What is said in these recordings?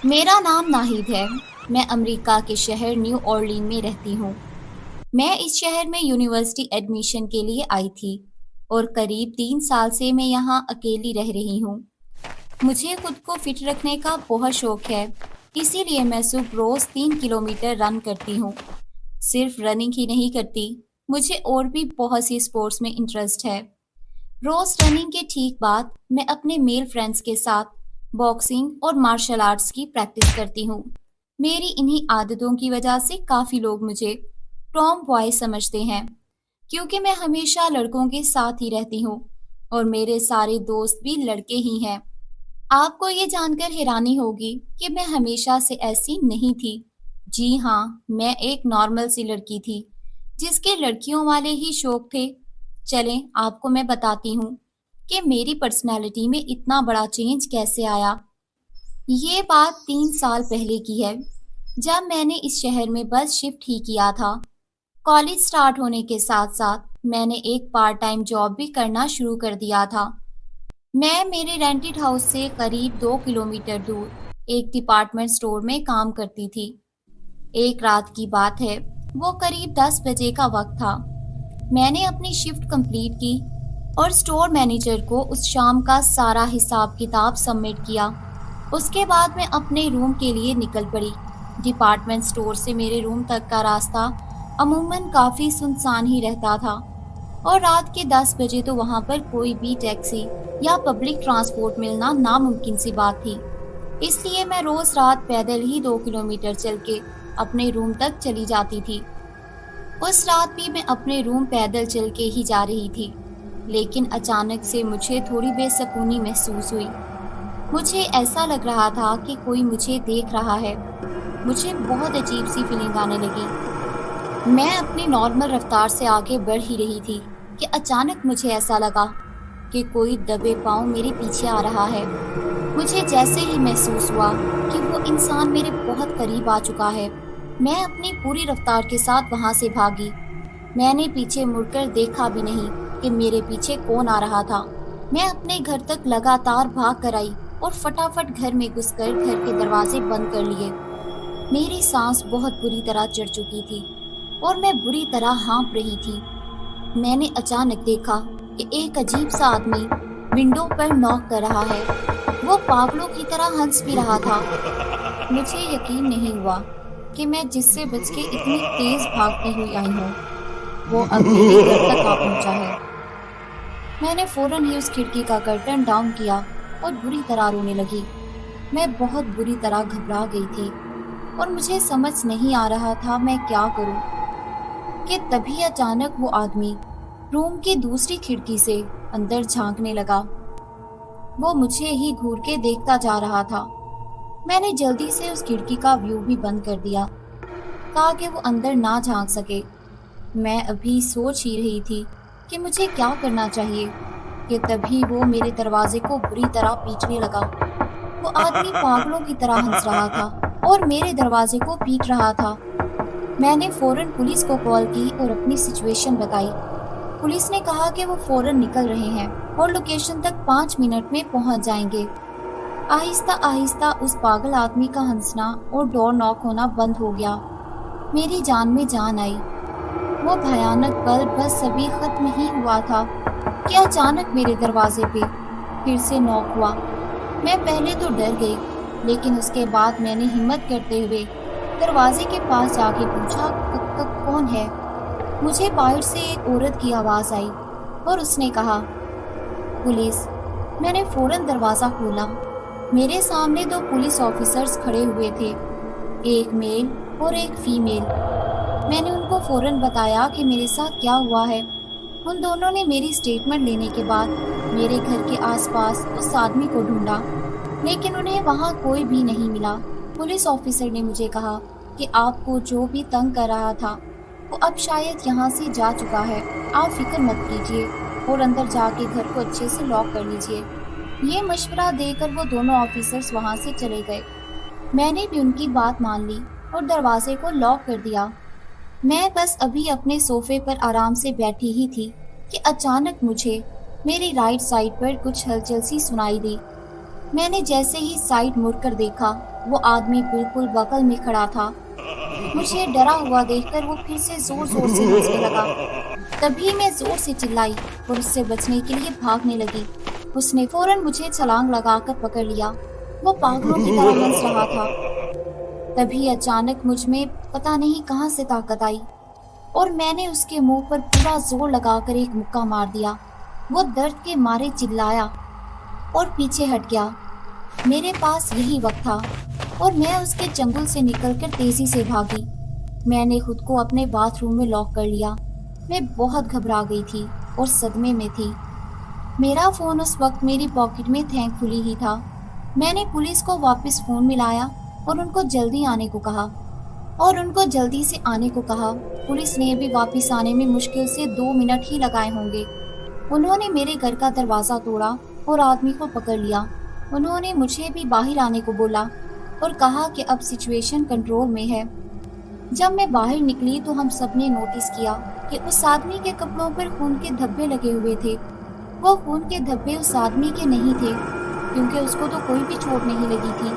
मेरा नाम नाहिद है। मैं अमेरिका के शहर न्यू ऑर्लिन में रहती हूँ। मैं इस शहर में यूनिवर्सिटी एडमिशन के लिए आई थी और करीब 3 साल से मैं यहाँ अकेली रह रही हूँ। मुझे खुद को फिट रखने का बहुत शौक है, इसीलिए मैं सुबह रोज 3 किलोमीटर रन करती हूँ। सिर्फ रनिंग ही नहीं करती, मुझे और भी बहुत सी स्पोर्ट्स में इंटरेस्ट है। रोज रनिंग के ठीक बाद मैं अपने मेल फ्रेंड्स के साथ बॉक्सिंग और मार्शल आर्ट्स की प्रैक्टिस करती हूँ। मेरी इन्हीं आदतों की वजह से काफी लोग मुझे टॉम बॉय समझते हैं, क्योंकि मैं हमेशा लड़कों के साथ ही रहती हूँ और मेरे सारे दोस्त भी लड़के ही हैं। आपको ये जानकर हैरानी होगी कि मैं हमेशा से ऐसी नहीं थी। जी हाँ, मैं एक नॉर्मल सी लड़की थी जिसके लड़कियों वाले ही शौक थे। चलें, आपको मैं बताती हूँ कि मेरी पर्सनालिटी में इतना बड़ा चेंज कैसे आया। ये बात 3 साल पहले की है, जब मैंने इस शहर में बस शिफ्ट ही किया था। कॉलेज स्टार्ट होने के साथ साथ मैंने एक पार्ट टाइम जॉब भी करना शुरू कर दिया था। मैं मेरे रेंटेड हाउस से करीब 2 किलोमीटर दूर एक डिपार्टमेंट स्टोर में काम करती थी। एक रात की बात है, वो करीब 10 बजे का वक्त था। मैंने अपनी शिफ्ट कंप्लीट की और स्टोर मैनेजर को उस शाम का सारा हिसाब किताब सबमिट किया। उसके बाद मैं अपने रूम के लिए निकल पड़ी। डिपार्टमेंट स्टोर से मेरे रूम तक का रास्ता अमूमन काफ़ी सुनसान ही रहता था और रात के 10 बजे तो वहाँ पर कोई भी टैक्सी या पब्लिक ट्रांसपोर्ट मिलना नामुमकिन सी बात थी। इसलिए मैं रोज़ रात पैदल ही 2 किलोमीटर चल के अपने रूम तक चली जाती थी। उस रात भी मैं अपने रूम पैदल चल के ही जा रही थी, लेकिन अचानक से मुझे थोड़ी बेसुकूनी महसूस हुई। मुझे ऐसा लग रहा था कि कोई मुझे देख रहा है। मुझे बहुत अजीब सी फीलिंग आने लगी। मैं अपनी नॉर्मल रफ्तार से आगे बढ़ ही रही थी कि अचानक मुझे ऐसा लगा कि कोई दबे पांव मेरे पीछे आ रहा है। मुझे जैसे ही महसूस हुआ कि वो इंसान मेरे बहुत करीब आ चुका है, मैं अपनी पूरी रफ्तार के साथ वहां से भागी। मैंने पीछे मुड़कर देखा भी नहीं कि मेरे पीछे कौन आ रहा था। मैं अपने घर तक लगातार भाग कर आई और फटाफट घर में घुसकर घर के दरवाजे बंद कर लिए। मेरी सांस बहुत बुरी तरह चढ़ चुकी थी और मैं बुरी तरह हाँफ रही थी। मैंने अचानक देखा कि एक अजीब सा आदमी विंडो पर नॉक कर रहा है। वो पागलों की तरह हंस भी रहा था। मुझे यकीन नहीं हुआ कि मैं जिससे बच के इतनी तेज भागती हुई आई हूँ, वो अब मेरे घर तक आ पहुंचा है। मैंने फौरन ही उस खिड़की का कर्टन डाउन किया और बुरी तरह रोने लगी। मैं बहुत बुरी तरह घबरा गई थी और मुझे समझ नहीं आ रहा था मैं क्या करूं कि तभी अचानक वो आदमी रूम की दूसरी खिड़की से अंदर झांकने लगा। वो मुझे ही घूर के देखता जा रहा था। मैंने जल्दी से उस खिड़की का व्यू भी बंद कर दिया ताकि वो अंदर ना झांक सके। मैं अभी सोच ही रही थी कि मुझे क्या करना चाहिए कि तभी वो मेरे दरवाजे को बुरी तरह पीटने लगा। वो आदमी पागलों की तरह हंस रहा था और मेरे दरवाजे को पीट रहा था। मैंने फौरन पुलिस को कॉल की और अपनी सिचुएशन बताई। पुलिस ने कहा कि वो फौरन निकल रहे हैं और लोकेशन तक 5 मिनट में पहुंच जाएंगे। आहिस्ता आहिस्ता उस पागल आदमी का हंसना और डोर नॉक होना बंद हो गया। मेरी जान में जान आई। वो भयानक पल बस अभी खत्म ही हुआ था कि अचानक मेरे दरवाजे पे फिर से नॉक हुआ। मैं पहले तो डर गई, लेकिन उसके बाद मैंने हिम्मत करते हुए दरवाजे के पास जाके पूछा कौन है। मुझे बाहर से एक औरत की आवाज़ आई और उसने कहा पुलिस। मैंने फौरन दरवाज़ा खोला। मेरे सामने 2 पुलिस ऑफिसर्स खड़े हुए थे, एक मेल और एक फीमेल। मैंने उनको फौरन बताया कि मेरे साथ क्या हुआ है। उन दोनों ने मेरी स्टेटमेंट लेने के बाद मेरे घर के आसपास उस आदमी को ढूंढा, लेकिन उन्हें वहाँ कोई भी नहीं मिला। पुलिस ऑफिसर ने मुझे कहा कि आपको जो भी तंग कर रहा था वो अब शायद यहाँ से जा चुका है। आप फिक्र मत कीजिए और अंदर जाके घर को अच्छे से लॉक कर लीजिए। ये मशवरा देकर वो दोनों ऑफिसर्स वहाँ से चले गए। मैंने भी उनकी बात मान ली और दरवाजे को लॉक कर दिया। मैं बस अभी अपने सोफे पर आराम से बैठी ही थी कि अचानक मुझे मेरी राइट साइड पर कुछ हलचल सी सुनाई दी। میں نے جیسے ہی سائڈ مڑ کر دیکھا، وہ آدمی بالکل بغل میں کھڑا تھا۔ مجھے ڈرا ہوا دیکھ کر وہ پھر سے زور زور سے ہنسنے لگا۔ تبھی میں زور سے چلائی اور اس سے بچنے کے لیے بھاگنے لگی۔ اس نے فوراً مجھے چھلانگ لگا کر پکڑ لیا۔ وہ پاگلوں کی طرح ہنس رہا تھا۔ تبھی اچانک مجھ میں پتہ نہیں کہاں سے طاقت آئی اور میں نے اس کے منہ پر پورا زور لگا کر ایک مکہ مار دیا۔ وہ درد کے مارے چلایا اور پیچھے ہٹ گیا۔ میرے پاس یہی وقت تھا اور میں اس کے چنگل سے نکل کر تیزی سے بھاگی۔ میں نے خود کو اپنے باتھ روم میں لاک کر لیا۔ میں بہت گھبرا گئی تھی اور صدمے میں تھی۔ میرا فون اس وقت میری پاکٹ میں تھینک فلی ہی تھا۔ میں نے پولیس کو واپس فون ملایا اور ان کو جلدی آنے کو کہا۔ پولیس نے بھی واپس آنے میں مشکل سے 2 منٹ ہی لگائے ہوں گے۔ انہوں نے میرے گھر کا دروازہ توڑا اور آدمی کو پکڑ لیا۔ انہوں نے مجھے بھی باہر آنے کو بولا اور کہا کہ اب سچویشن کنٹرول میں ہے۔ جب میں باہر نکلی تو ہم سب نے نوٹس کیا کہ اس آدمی کے کپڑوں پر خون کے دھبے لگے ہوئے تھے۔ وہ خون کے دھبے اس آدمی کے نہیں تھے کیونکہ اس کو تو کوئی بھی چوٹ نہیں لگی تھی۔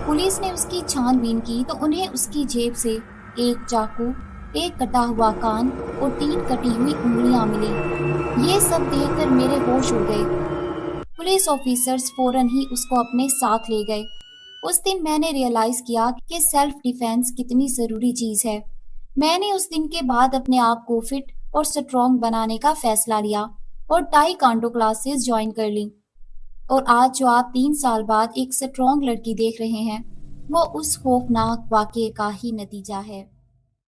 پولیس نے اس کی چھان بین کی تو انہیں اس کی جیب سے ایک چاقو، ایک کٹا ہوا کان اور 3 کٹی ہوئی انگلیاں ملی۔ یہ سب دیکھ کر میرے ہوش اڑ گئے۔ پولیس آفیسرز فوراً ہی اس کو اپنے ساتھ لے گئے۔ اس دن میں نے ریئلائز کیا کہ سیلف ڈیفینس کتنی ضروری چیز ہے۔ میں نے اس دن کے بعد اپنے آپ کو فٹ اور سٹرونگ بنانے کا فیصلہ لیا اور ٹائی کانڈو کلاسز جوائن کر لی۔ اور آج جو آپ 3 سال بعد ایک سٹرونگ لڑکی دیکھ رہے ہیں، وہ اس خوفناک واقعے کا ہی نتیجہ ہے۔